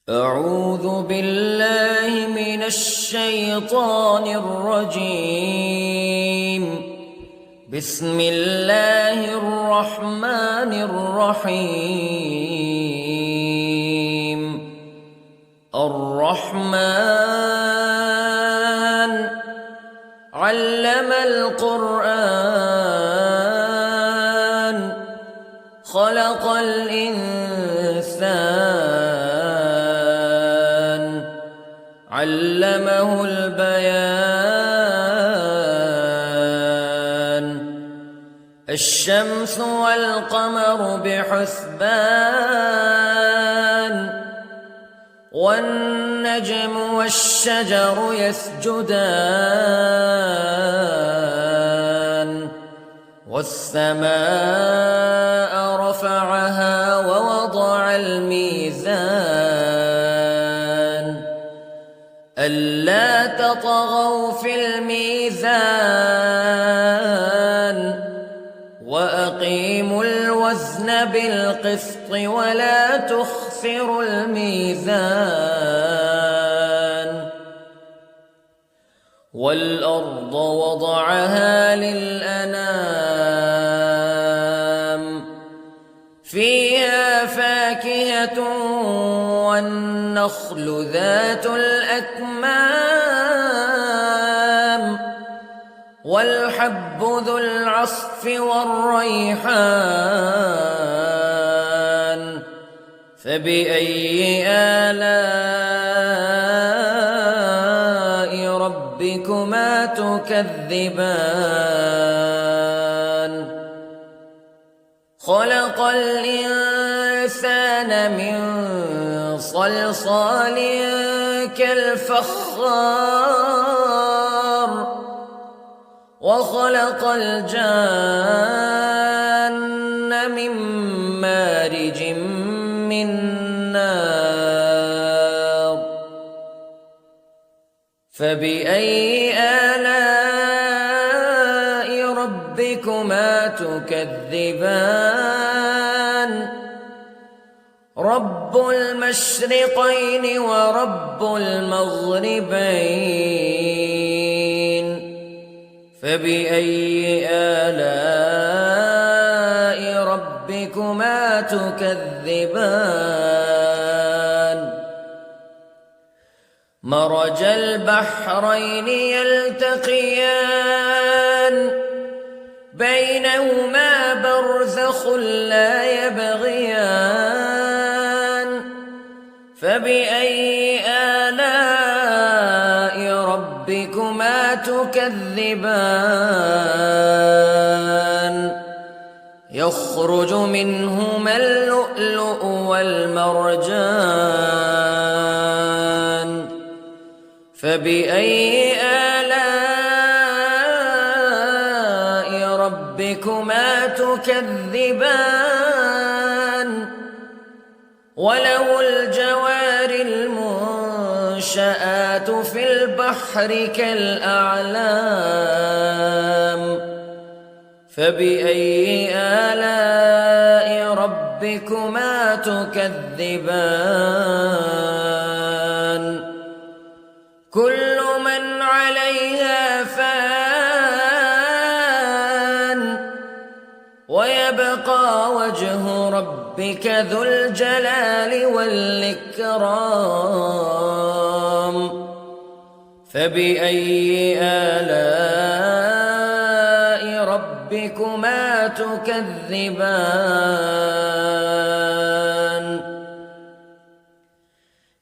أعوذ بالله من الشيطان الرجيم. بسم الله الرحمن الرحيم. الرحمن علم القرآن خلق الإنسان علمه البيان. الشمس والقمر بحسبان والنجم والشجر يسجدان والسماء رفعها ووضع الميزان ألا تطغوا في الميزان وأقيموا الوزن بالقسط ولا تخسروا الميزان. والأرض وضعها للأنام فيها فاكهة والنخل ذات الأكمام والحب ذو العصف والريحان فبأي آلاء ربكما تكذبان. خلق الإنسان من صلصال كالفخار وخلق الجان من مارج من نار فبأي آلاء ربكما تكذبان. رب المشرقين ورب المغربين فبأي آلاء ربكما تكذبان. مرج البحرين يلتقيان بينهما برزخ لا يبغيان فبأي آلاء ربكما تكذبان. يخرج منهما اللؤلؤ والمرجان فبأي آلاء ربكما تكذبان. وله الجوار المنشآت في البحر كالأعلام فبأي آلاء ربكما تكذبان. كل من عليها فان ويبقى وجه ربك ذو الجلال والإكرام فبأي آلاء ربكما تكذبان.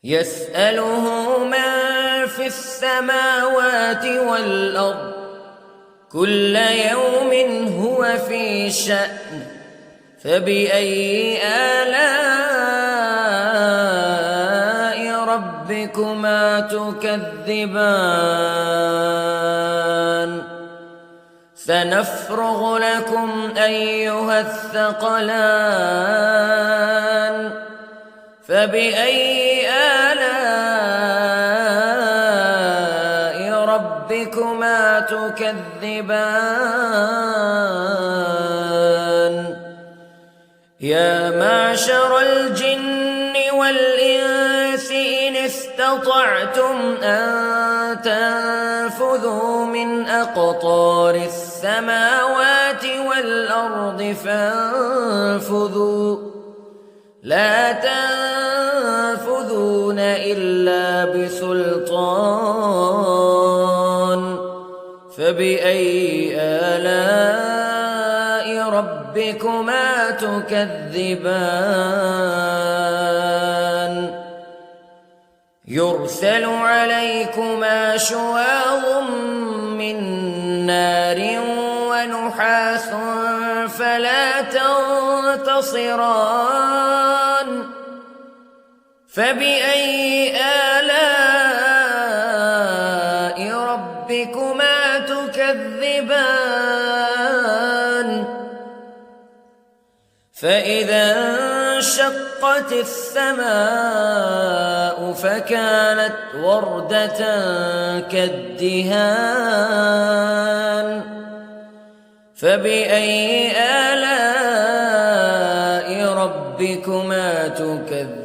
يسأله من في السماوات والأرض كل يوم هو في شأن فبأي آلاء ربكما تكذبان. سنفرغ لكم أيها الثقلان فبأي آلاء ربكما تكذبان. يا معشر الجن والإنس استطعتم أن تنفذوا من أقطار السماوات والأرض فانفذوا لا تنفذون إلا بسلطان فبأي آلاء ربكما تكذبان يرسل عليكما شواظ من نار ونحاس فلا تنتصران فبأي آلاء ربكما تكذبان فإذا انشقت السماء فكانت وردة كالدهان فبأي آلاء ربكما تكذبان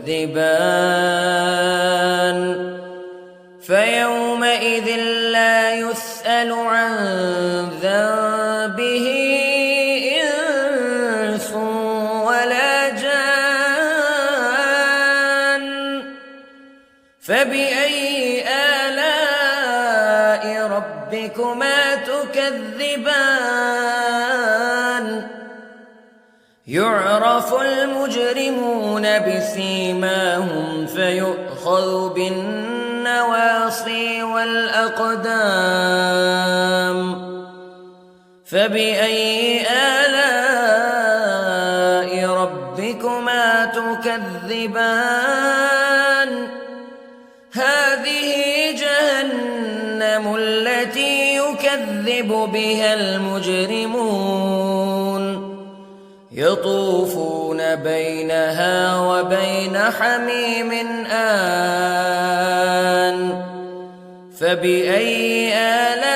فيومئذ لا يسأل عن ذنبه إنس ولا جان فبأي آلاء ربكما تكذبان يعرف المجرمون بسيماهم فيؤخذ بالنواصي والأقدام فبأي آلاء ربكما تكذبان هذه جهنم التي يكذب بها المجرمون يطوفون بينها وبين حميم آن فبأي آلاء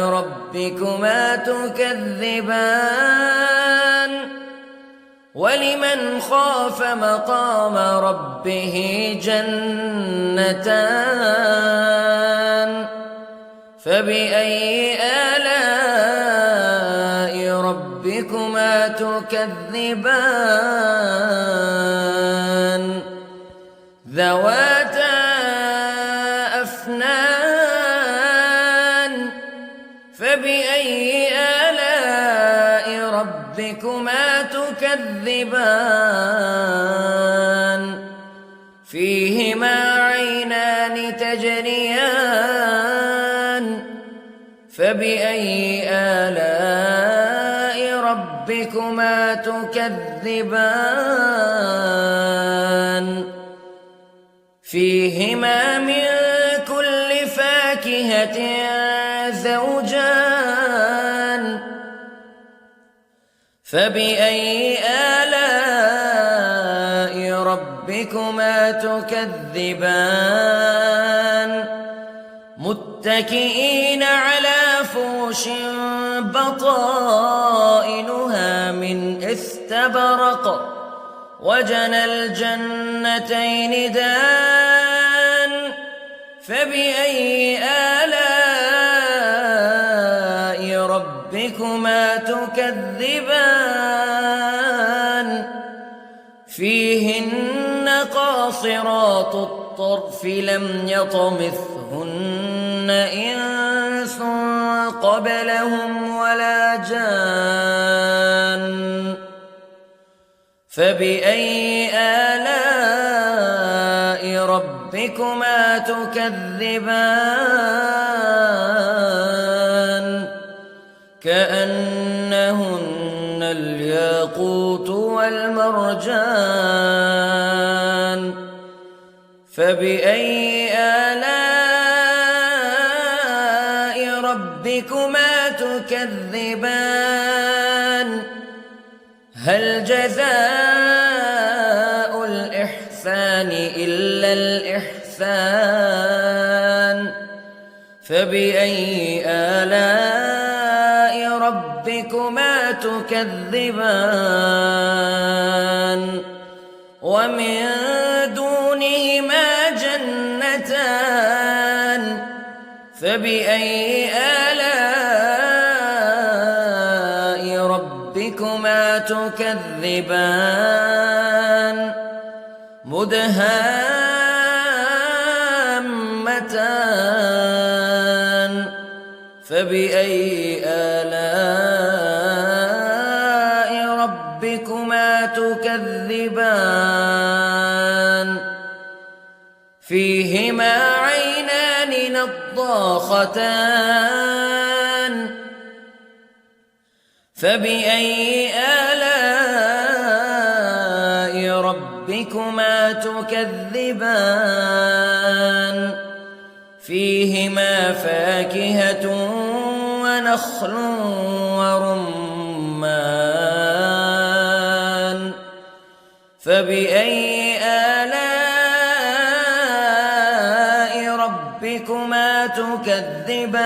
ربكما تكذبان ولمن خاف مقام ربه جنتان فبأي آلاء ربكما تكذبان ذواتا أفنان فبأي آلاء ربكما تكذبان فيهما عينان تجريان فبأي آلاء ربكما تكذبان فيهما من كل فاكهة زوجان فبأي آلاء ربكما تكذبان متكئين على فرش بطائنها من استبرق وجنى الجنتين دان فبأي آلاء ربكما تكذبان فيهن قاصرات الطرف لم يطمثهن إنس قبلهم ولا جان فبأي آلاء ربكما تكذبان كأنهن الياقوت والمرجان فبأي آلاء ربكما تكذبان هل جزاء الإحسان إلا الإحسان فبأي آلاء ربكما تكذبان ومن دونهما جنتان فبأي آلاء ربكما تكذبان مدهامتان فبأي آلاء ربكما تكذبان فيهما عينان نضاختان فبأي آلاء ربكما تكذبان فيهما فاكهة ونخل ورمان فبأي آلاء ربكما تكذبان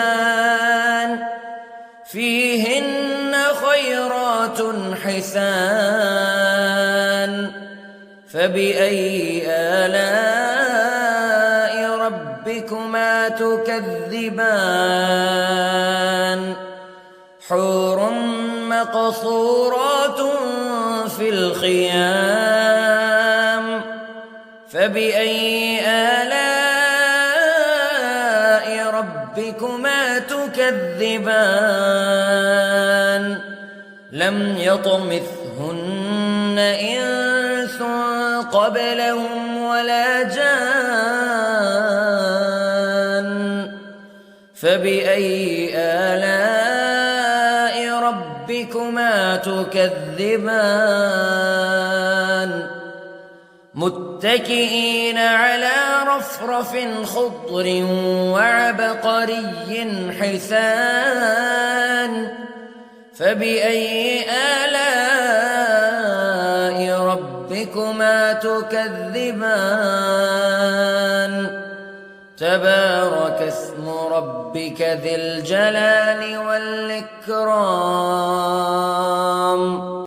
فيهن خيرات حسان فبأي آلاء ربكما تكذبان حور مقصورات في الخيام فبأي آلاء ربكما تكذبان لم يطمثهن إنس قبلهم ولا جان فبأي آلاء ربكما تكذبان متكئين على رفرف خضر وعبقري حسان فبأي آلاء ربكما تكذبان تبارك اسم ربك ذي الجلال والإكرام.